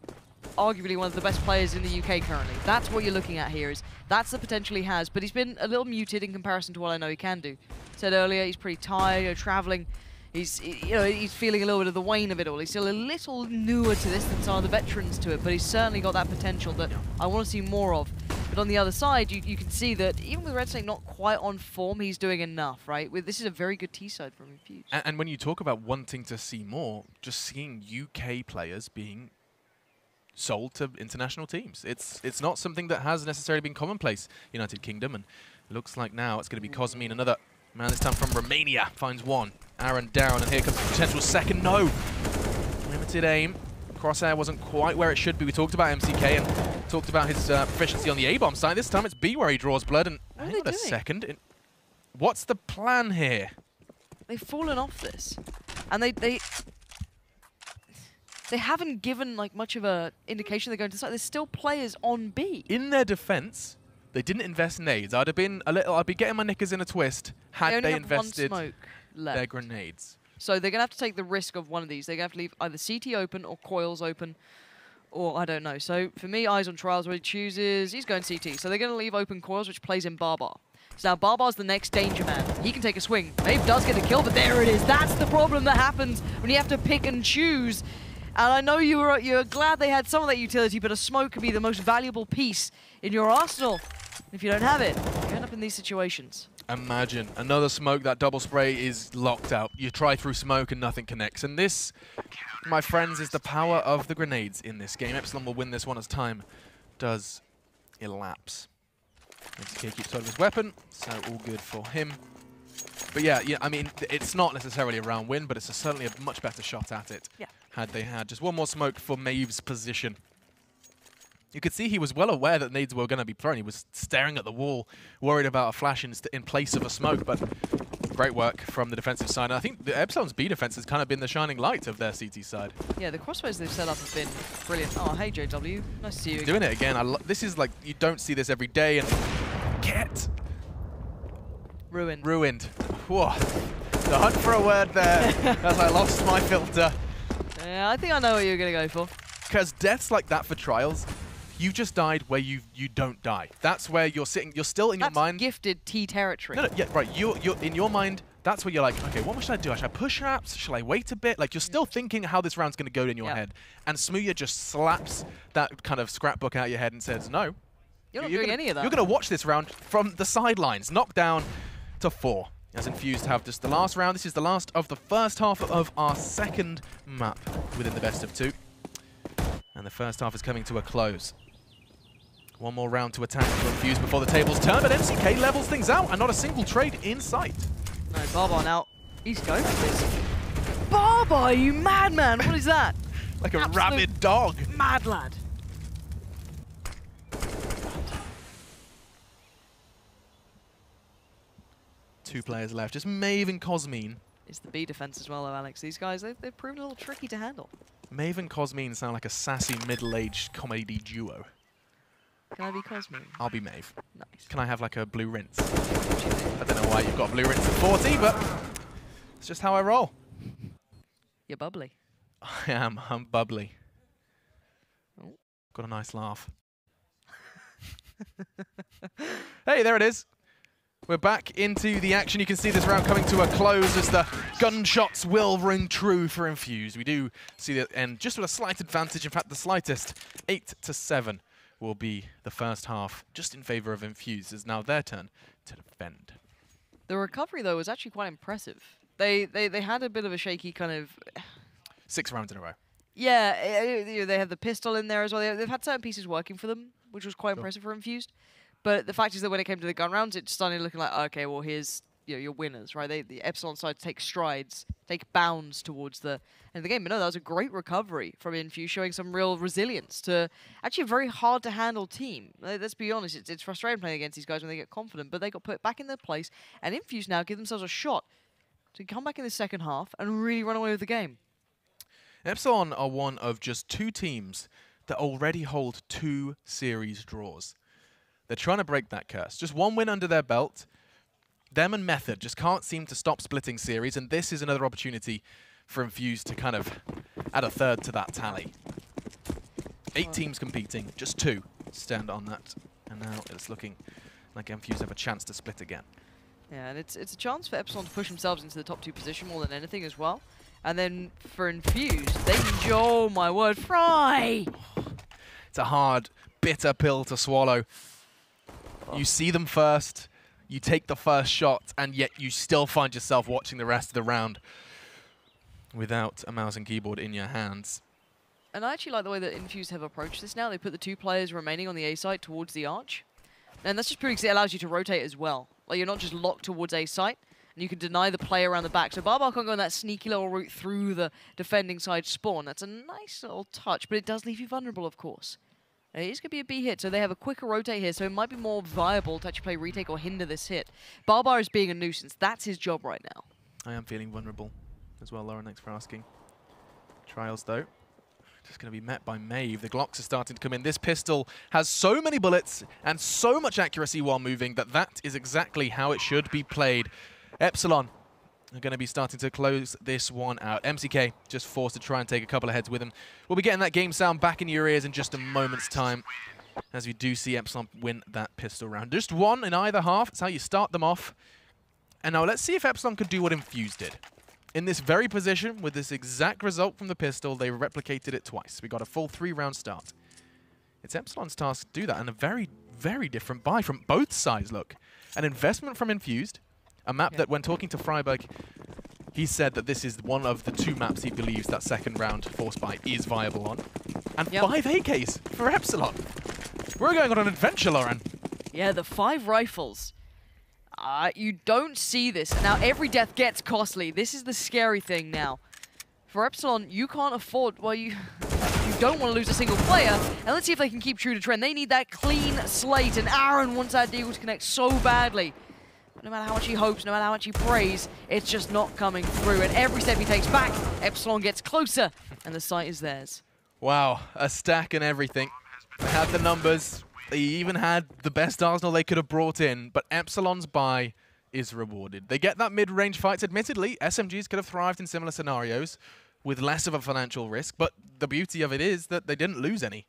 arguably one of the best players in the UK currently. That's what you're looking at here, is that's the potential he has, but he's been a little muted in comparison to what I know he can do. Said earlier, he's pretty tired, traveling. He's feeling a little bit of the wane of it all. He's still a little newer to this than some of the veterans to it, but he's certainly got that potential that I want to see more of. But on the other side, you can see that even with Red Snake not quite on form, he's doing enough, right? This is a very good T-side from Infused. And when you talk about wanting to see more, just seeing UK players being sold to international teams. It's not something that has necessarily been commonplace United Kingdom, and looks like now it's going to be Cosmin, another man this time from Romania, finds one. Aaron down, and here comes the potential second. No! Limited aim. Crosshair wasn't quite where it should be. We talked about MCK and talked about his proficiency on the A-bomb side. This time it's B where he draws blood, and hang on a second. What's the plan here? They've fallen off this, and they haven't given like much of a indication they're going to start. There's still players on B. In their defense, they didn't invest nades. I'd be getting my knickers in a twist had they invested their grenades. So they're going to have to take the risk of one of these. They're going to have to leave either CT open or coils open, or I don't know. So for me, eyes on Trials, what he chooses, he's going CT. So they're going to leave open coils, which plays in Barbar. So now Barbar's the next danger man. He can take a swing. Maeve does get a kill, but there it is. That's the problem that happens when you have to pick and choose. And I know you're glad they had some of that utility, but a smoke could be the most valuable piece in your arsenal. If you don't have it, you end up in these situations. Imagine another smoke, that double spray is locked out. You try through smoke and nothing connects. And this, my friends, is the power of the grenades in this game. Espilon will win this one as time does elapse. MCK keeps hold of his weapon, so all good for him. But yeah, I mean, it's not necessarily a round win, but it's certainly a much better shot at it. Yeah. Had they had just one more smoke for Maeve's position. You could see he was well aware that nades were going to be thrown. He was staring at the wall, worried about a flash in place of a smoke, but great work from the defensive side. And I think the Epsilon's B defense has kind of been the shining light of their CT side. Yeah, the crossbows they've set up have been brilliant. Oh, hey, JW. Nice to see you again. Doing it again. This is like, you don't see this every day. And get ruined. Ruined. Whoa. The hunt for a word there as I lost my filter. Yeah, I think I know what you're going to go for. Because deaths like that for Trials, you just died where you don't die. That's where you're sitting. You're still in your mind. That's gifted T territory. No, yeah, right. You're in your mind. That's where you're like, okay, what should I do? Should I push traps? Shall I wait a bit? Like, you're still thinking how this round's going to go in your head. And Smooya just slaps that kind of scrapbook out your head and says, no. You're not doing any of that. You're going to watch this round from the sidelines. Knocked down to 4. As Infused have just the last round. This is the last of the first half of our second map within the best of 2. And the first half is coming to a close. One more round to attack for Infused before the tables turn, but MCK levels things out and not a single trade in sight. No, Barbar now. He's going for this. Barbar, you madman! What is that? Like a rabid dog. Mad lad. Two players left, just Maeve and Cosmin. It's the B defense as well, though, Alex. These guys, they've proven a little tricky to handle. Maeve and Cosmin sound like a sassy middle-aged comedy duo. Can I be Cosmin? I'll be Maeve. Nice. Can I have like a blue rinse? I don't know why you've got a blue rinse at 40, but it's just how I roll. You're bubbly. I am. I'm bubbly. Oh. Got a nice laugh. Hey, there it is. We're back into the action. You can see this round coming to a close as the gunshots will ring true for Infused. We do see the end just with a slight advantage. In fact, the slightest. 8-7 will be the first half just in favor of Infused. It's now their turn to defend. The recovery, though, was actually quite impressive. They had a bit of a shaky kind of... 6 rounds in a row. Yeah, they had the pistol in there as well. They've had certain pieces working for them, which was quite impressive for Infused. But the fact is that when it came to the gun rounds, it started looking like, okay, well, here's your winners, right? The Epsilon side take strides, take bounds towards the end of the game. But no, that was a great recovery from Infused, showing some real resilience to actually a very hard to handle team. Let's be honest, it's frustrating playing against these guys when they get confident, but they got put back in their place, and Infused now give themselves a shot to come back in the second half and really run away with the game. Epsilon are one of just 2 teams that already hold 2 series draws. They're trying to break that curse. Just 1 win under their belt. Them and Method just can't seem to stop splitting series, and this is another opportunity for Infused to kind of add a 3rd to that tally. 8 teams competing, just 2 stand on that, and now it's looking like Infused have a chance to split again. Yeah, and it's a chance for Epsilon to push themselves into the top 2 position more than anything as well. And then for Infused, they can, oh my word, Fry! It's a hard, bitter pill to swallow. You see them first, you take the first shot, and yet you still find yourself watching the rest of the round without a mouse and keyboard in your hands. And I actually like the way that Infused have approached this now. They put the 2 players remaining on the A site towards the arch. And that's just pretty because it allows you to rotate as well. Like, you're not just locked towards A site, and you can deny the play around the back. So Barbar can't go on that sneaky little route through the defending side spawn. That's a nice little touch, but it does leave you vulnerable, of course. It is going to be a B hit, so they have a quicker rotate here, so it might be more viable to actually play retake or hinder this hit. Barbar is being a nuisance. That's his job right now. I am feeling vulnerable as well, Lauren. Thanks for asking. Trials, though, just going to be met by Maeve. The Glocks are starting to come in. This pistol has so many bullets and so much accuracy while moving that is exactly how it should be played. Epsilon are going to be starting to close this one out. MCK just forced to try and take a couple of heads with him. We'll be getting that game sound back in your ears in just a moment's time, as we do see Epsilon win that pistol round. Just 1 in either half. That's how you start them off. And now let's see if Epsilon could do what Infused did. In this very position, with this exact result from the pistol, they replicated it twice. We got a full 3-round start. It's Epsilon's task to do that, and a very, very different buy from both sides, look. An investment from Infused, a map that when talking to Freiburg, he said that this is one of the 2 maps he believes that second round force buy is viable on. And 5 AKs for Epsilon. We're going on an adventure, Lauren. Yeah, the 5 rifles. You don't see this. Now, every death gets costly. This is the scary thing now. For Epsilon, you can't afford, well, you don't want to lose a single player. And let's see if they can keep true to trend. They need that clean slate, and Aaron wants that deagle to connect so badly. No matter how much he hopes, no matter how much he prays, it's just not coming through. And every step he takes back, Epsilon gets closer, and the site is theirs. Wow, a stack and everything. They had the numbers. They even had the best arsenal they could have brought in, but Epsilon's buy is rewarded. They get that mid-range fights. Admittedly, SMGs could have thrived in similar scenarios with less of a financial risk, but the beauty of it is that they didn't lose any.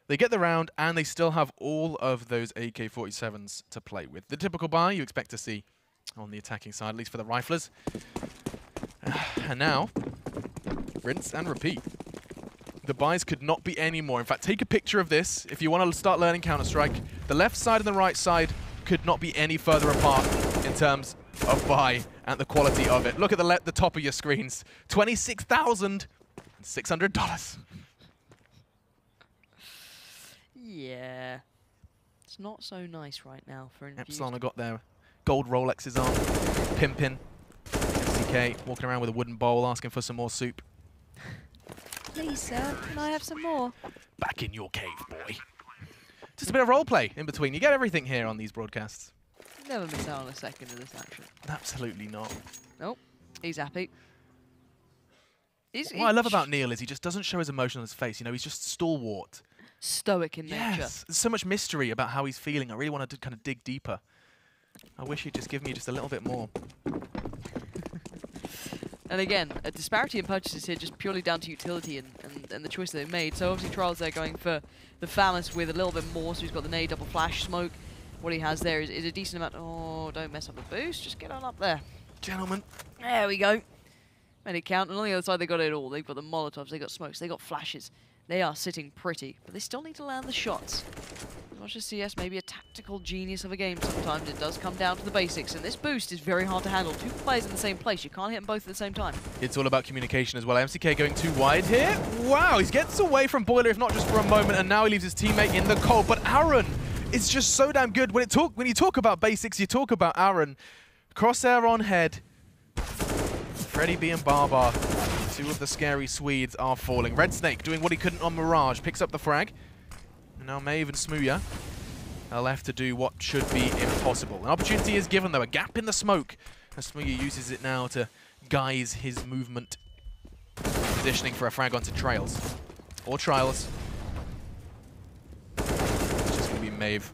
They get the round, and they still have all of those AK-47s to play with. The typical buy you expect to see on the attacking side, at least for the riflers. And now, rinse and repeat. The buys could not be any more. In fact, take a picture of this if you want to start learning Counter-Strike. The left side and the right side could not be any further apart in terms of buy and the quality of it. Look at the top of your screens. $26,600. Yeah. It's not so nice right now for Infused. Epsilon have got their gold Rolexes on, pimping. MCK walking around with a wooden bowl asking for some more soup. Please, sir, can I have some more? Back in your cave, boy. Just a bit of roleplay in between. You get everything here on these broadcasts. Never miss out on a second of this action. Absolutely not. Nope. He's happy. What I love about Neil is he just doesn't show his emotion on his face. You know, he's just stalwart. Stoic in nature. Yes. There's so much mystery about how he's feeling. I really want to kind of dig deeper. I wish he'd just give me just a little bit more. And again, a disparity in purchases here just purely down to utility and the choice that they made. So obviously Trials there going for the Phalanx with a little bit more. So he's got the nade, double flash, smoke. What he has there is a decent amount. Oh, don't mess up the boost. Just get on up there. Gentlemen. There we go. Made it count. And on the other side, they got it all. They've got the Molotovs, they got smokes, they got flashes. They are sitting pretty, but they still need to land the shots. As much as CS may be a tactical genius of a game sometimes, it does come down to the basics, and this boost is very hard to handle. 2 players in the same place, you can't hit them both at the same time. It's all about communication as well. MCK going too wide here. Wow, he gets away from Boiler, if not just for a moment, and now he leaves his teammate in the cold. But Aaron is just so damn good. When you talk about basics, you talk about Aaron. Crosshair on head. Freddy B and Barbar, two of the scary Swedes, are falling. Red Snake doing what he couldn't on Mirage, picks up the frag. And now Maeve and Smooya are left to do what should be impossible. An opportunity is given though, a gap in the smoke. As Smooya uses it now to guise his movement. Positioning for a frag onto Trails. Or Trials. It's just going to be Maeve.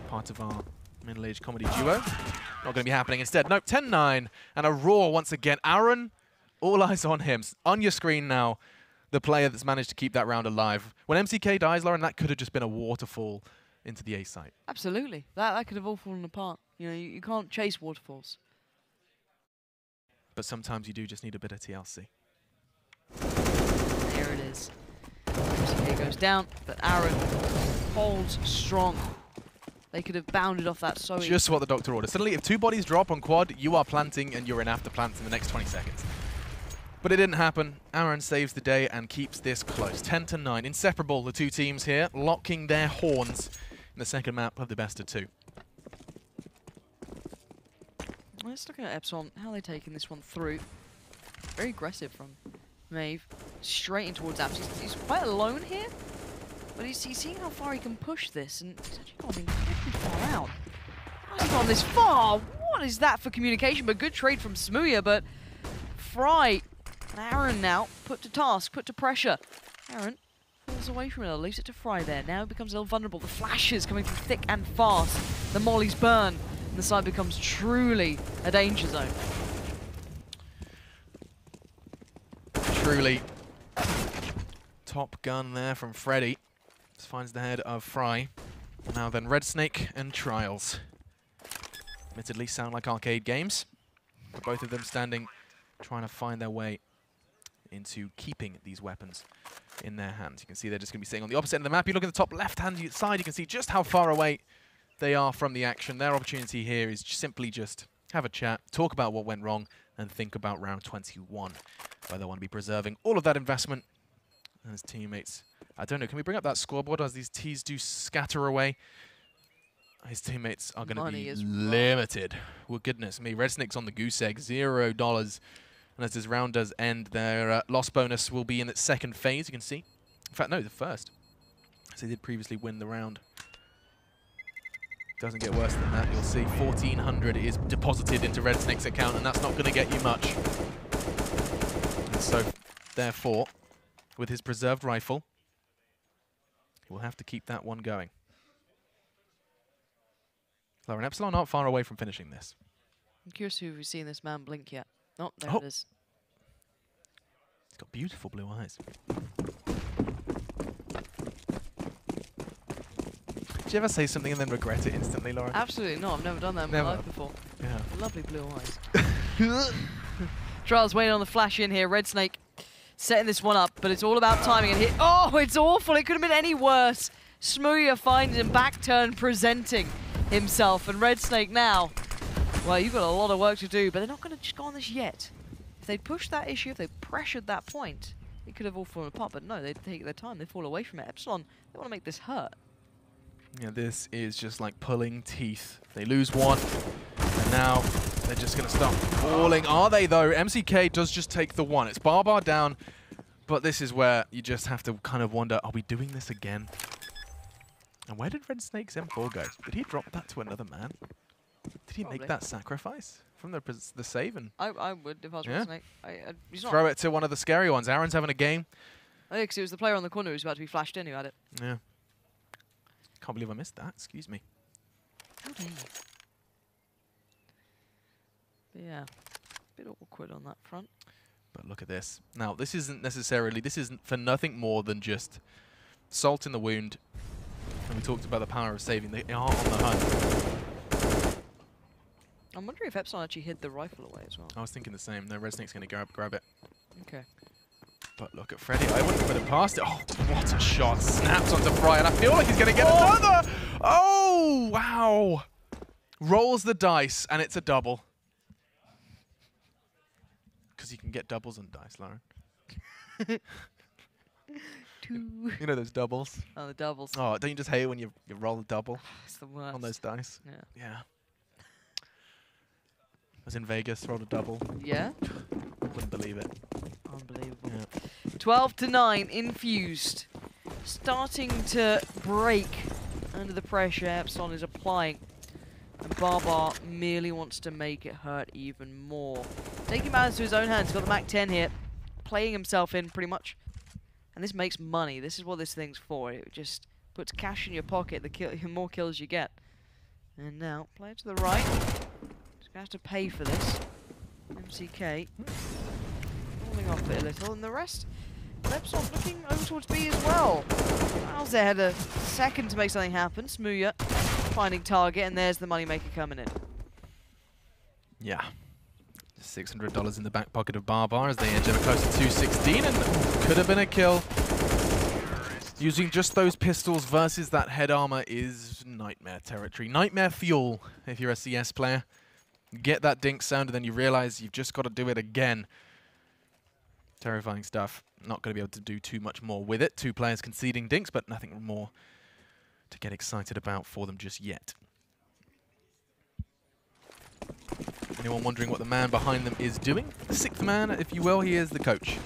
Part of our middle-aged comedy duo. Not going to be happening instead. Nope, 10-9. And a roar once again. Aaron, all eyes on him. On your screen now, the player that's managed to keep that round alive. When MCK dies, Lauren, that could have just been a waterfall into the A site. Absolutely. That could have all fallen apart. You know, you can't chase waterfalls. But sometimes you do just need a bit of TLC. There it is. MCK goes down, but Aaron holds strong. They could have bounded off that so easily. Just what the doctor ordered. Suddenly, if two bodies drop on quad, you are planting and you're in after plants in the next 20 seconds. But it didn't happen. Aaron saves the day and keeps this close. 10-9. Inseparable, the two teams here, locking their horns in the second map of the best of two. Let's look at Epsilon, how they're taking this one through. Very aggressive from Maeve. Straight in towards Apps. He's quite alone here, but he's seeing how far he can push this, and he's actually gone incredibly far out. How's he gone this far? What is that for communication? But good trade from Smooya, but Fry and Aaron now put to task, put to pressure. Aaron pulls away from it, leaves it to Fry there. Now it becomes a little vulnerable. The flashes coming through thick and fast. The mollies burn. And the side becomes truly a danger zone. Truly. Top gun there from Freddy. Just finds the head of Fry. Now then, Red Snake and Trials. Admittedly sound like arcade games, but both of them standing, trying to find their way into keeping these weapons in their hands. You can see they're just going to be sitting on the opposite end of the map. You look at the top left-hand side, you can see just how far away they are from the action. Their opportunity here is simply just have a chat, talk about what went wrong, and think about round 21, where they want to be preserving all of that investment. And his teammates, I don't know, can we bring up that scoreboard as these T's do scatter away? His teammates are going to be limited. Well, goodness me, Red Snake's on the goose egg, $0. And as this round does end, their loss bonus will be in its second phase, you can see. In fact, no, the first. So they did previously win the round. Doesn't get worse than that. You'll see 1,400 is deposited into Red Snake's account, and that's not going to get you much. And so, therefore, with his preserved rifle, he will have to keep that one going. Lauren, Epsilon aren't far away from finishing this. I'm curious who we've seen this man blink yet. Oh, there it is. He's got beautiful blue eyes. Did you ever say something and then regret it instantly, Lauren? Absolutely not. I've never done that in my life before. Yeah. Lovely blue eyes. Trials waiting on the flash in here. Red Snake setting this one up, but it's all about timing and hit. Oh, it's awful. It could have been any worse. Smooya finds him back turn presenting himself, and Red Snake now, well, you've got a lot of work to do, but they're not going to just go on this yet. If they'd pushed that issue, if they pressured that point, it could have all fallen apart, but no, they take their time, they fall away from it. Epsilon, they want to make this hurt. Yeah, this is just like pulling teeth. They lose one, and now they're just going to start falling. Are they, though? MCK does just take the one. It's Barbar down, but this is where you just have to kind of wonder, are we doing this again? And where did Red Snake's M4 go? Did he drop that to another man? Did he make that sacrifice from the save? And I would if I was Red Snake. He's not throw it to one of the scary ones. Aaron's having a game. Oh, yeah, because it was the player on the corner who was about to be flashed in who had it. Yeah. Can't believe I missed that. Excuse me. How dare you? But yeah, a bit awkward on that front. But look at this. Now, this isn't for nothing more than just salt in the wound. And we talked about the power of saving. They are on the hunt. I'm wondering if Epsilon actually hid the rifle away as well. I was thinking the same. No, Red Snake's going to grab it. Okay. But look at Freddy. I wouldn't put him past it. Oh, what a shot. Snaps onto Fry, and I feel like he's going to get another. Oh, wow. Rolls the dice, and it's a double. Because you can get doubles on dice, Lauren. Two. You know those doubles? Oh, the doubles. Oh, don't you just hate it when you roll a double It's the worst. on those dice? Yeah. Yeah. was in Vegas, rolled a double. Yeah? Wouldn't believe it. Unbelievable. Yeah. 12-9, Infused. Starting to break under the pressure Epsilon is applying. And Barbar merely wants to make it hurt even more. Taking matters to his own hands. He's got the Mac 10 here. Playing himself in pretty much. And this makes money. This is what this thing's for. It just puts cash in your pocket the more kills you get. And now, player to the right. Just going to have to pay for this. MCK. Falling off it a little. And the rest, Epsilon looking over towards B as well. Miles there had a second to make something happen. Smooya finding target, and there's the moneymaker coming in. Yeah. $600 in the back pocket of Barbar as they edge ever close to 216, and could have been a kill. Using just those pistols versus that head armor is nightmare territory. Nightmare fuel if you're a CS player. Get that dink sound and then you realize you've just got to do it again. Terrifying stuff. Not going to be able to do too much more with it. 2 players conceding dinks, but nothing more to get excited about for them just yet. Anyone wondering what the man behind them is doing? The 6th man, if you will, he is the coach.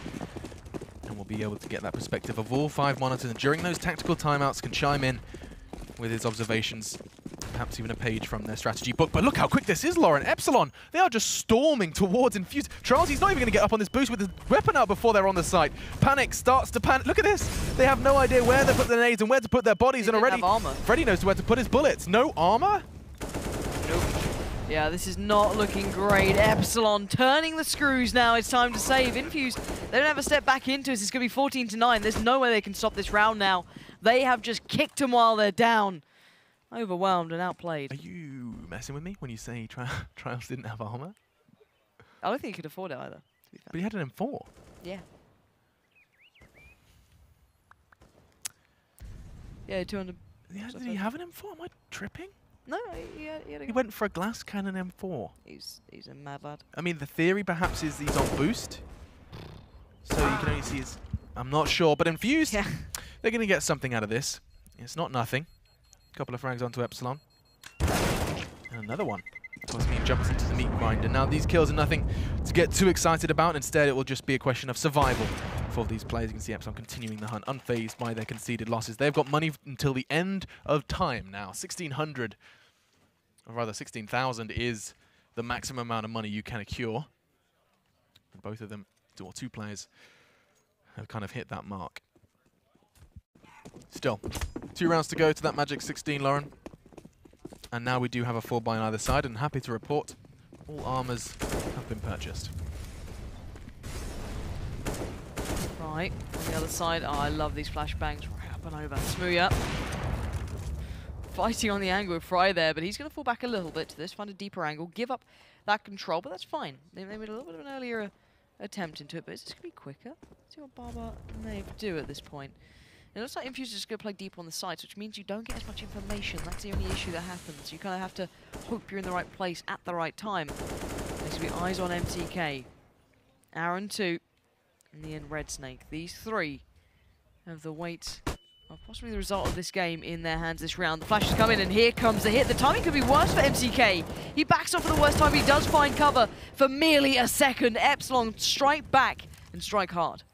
And we'll be able to get that perspective of all 5 monitors, and during those tactical timeouts can chime in with his observations, perhaps even a page from their strategy book. But look how quick this is, Lauren. Epsilon, they are just storming towards Infused. Charles, he's not even going to get up on this boost with his weapon out before they're on the site. Panic starts to panic. Look at this. They have no idea where to put their nades and where to put their bodies, and already Freddy knows where to put his bullets. No armor? Nope. Yeah, this is not looking great. Epsilon turning the screws now. It's time to save. Infused, they don't have a step back into it. It's going to be 14-9. There's no way they can stop this round now. They have just kicked them while they're down. Overwhelmed and outplayed. Are you messing with me when you say Trials didn't have armor? I don't think he could afford it either, to be fair. But he had an M4. Yeah. Yeah, 200. Yeah, did he have an M4? Am I tripping? No, he had a... He went for a glass cannon M4. He's a mad lad. I mean, the theory perhaps is he's on boost. So you can only see his... I'm not sure, but Infused, yeah. They're going to get something out of this. It's not nothing. Couple of frags onto Espilon. And another one. Cosmine jumps into the meat grinder. Now these kills are nothing to get too excited about. Instead, it will just be a question of survival for these players. You can see Espilon continuing the hunt, unfazed by their conceded losses. They've got money until the end of time now. 1,600, or rather 16,000 is the maximum amount of money you can accrue. And both of them, or 2 players, have kind of hit that mark. Still, 2 rounds to go to that magic 16, Lauren. And now we do have a 4 buy on either side, and happy to report all armors have been purchased. Right, on the other side, oh, I love these flashbangs. Up and over. Smooya fighting on the angle with Fry there, but he's going to fall back a little bit to this, find a deeper angle, give up that control, but that's fine. They made a little bit of an earlier attempt into it, but is this going to be quicker? Let's see what Barbar may do at this point. It looks like Infused is just going to play deep on the sides, which means you don't get as much information. That's the only issue that happens. You kind of have to hope you're in the right place at the right time. There's going to be eyes on MTK. Aaron 2. In the end, Red Snake. These 3 have the weight of possibly the result of this game in their hands this round. The flash has come in, and here comes the hit. The timing could be worse for MTK. He backs off at the worst time. He does find cover for merely a second. Epsilon strike back and strike hard.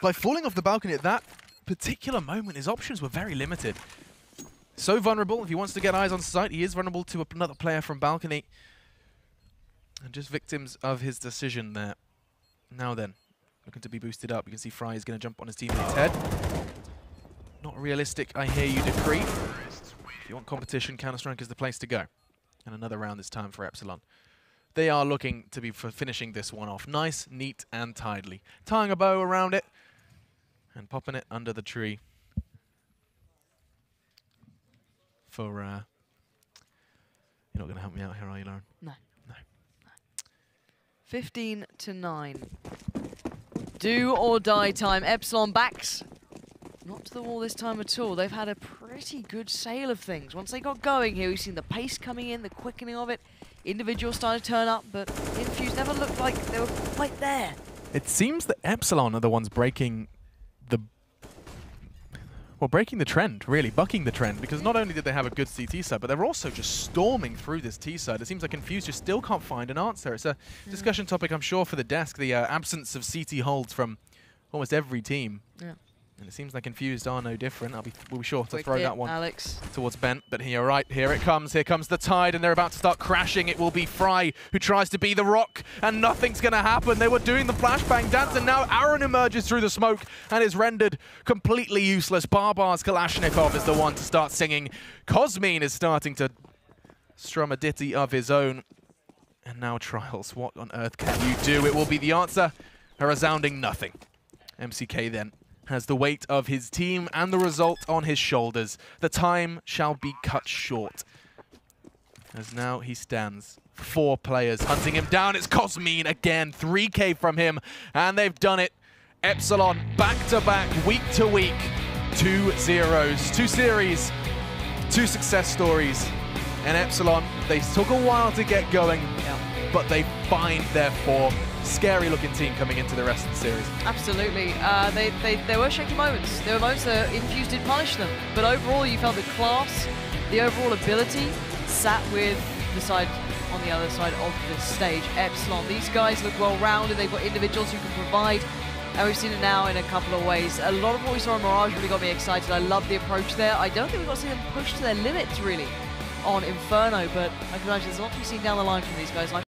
By falling off the balcony at that particular moment, his options were very limited. So vulnerable. If he wants to get eyes on sight, he is vulnerable to another player from balcony. And just victims of his decision there. Now then, looking to be boosted up. You can see Fry is going to jump on his teammate's head. Not realistic, I hear you, Decree. If you want competition, Counter-Strike is the place to go. And another round this time for Epsilon. They are looking to be finishing this one off. Nice, neat, and tidily. Tying a bow around it. And popping it under the tree for, you're not going to help me out here, are you, Lauren? No. No. 15-9. Do or die time. Epsilon backs. Not to the wall this time at all. They've had a pretty good sale of things. Once they got going here, we've seen the pace coming in, the quickening of it. Individuals started to turn up, but Infused never looked like they were quite there. It seems that Epsilon are the ones breaking the Well, breaking the trend, really, bucking the trend, because not only did they have a good CT side, but they're also just storming through this T side. It seems like Infused just still can't find an answer. It's a discussion topic, I'm sure, for the desk, the absence of CT holds from almost every team. Yeah. And it seems like Infused are no different. We'll be sure to Quick throw hit, that one Alex. towards Bent. But here, right, here it comes. Here comes the tide, and they're about to start crashing. It will be Fry who tries to be the rock, and nothing's going to happen. They were doing the flashbang dance, and now Aaron emerges through the smoke and is rendered completely useless. Barbar's Kalashnikov is the one to start singing. Cosmine is starting to strum a ditty of his own. And now Trials, what on earth can you do? It will be the answer, a resounding nothing. MCK then has the weight of his team and the result on his shoulders. The time shall be cut short. As now he stands. 4 players hunting him down. It's Cosmine again. 3K from him. And they've done it. Espilon back-to-back, week-to-week. 2 zeros. 2 series. 2 success stories. And Espilon, they took a while to get going, but they find their form. Scary looking team coming into the rest of the series. Absolutely. There were shaky moments. There were moments that Infused did punish them. But overall, you felt the class, the overall ability sat with the side on the other side of this stage. Espilon, these guys look well-rounded. They've got individuals who can provide. And we've seen it now in a couple of ways. A lot of what we saw in Mirage really got me excited. I love the approach there. I don't think we got to see them push to their limits, really, on Inferno. But I can imagine there's a lot to be seen down the line from these guys.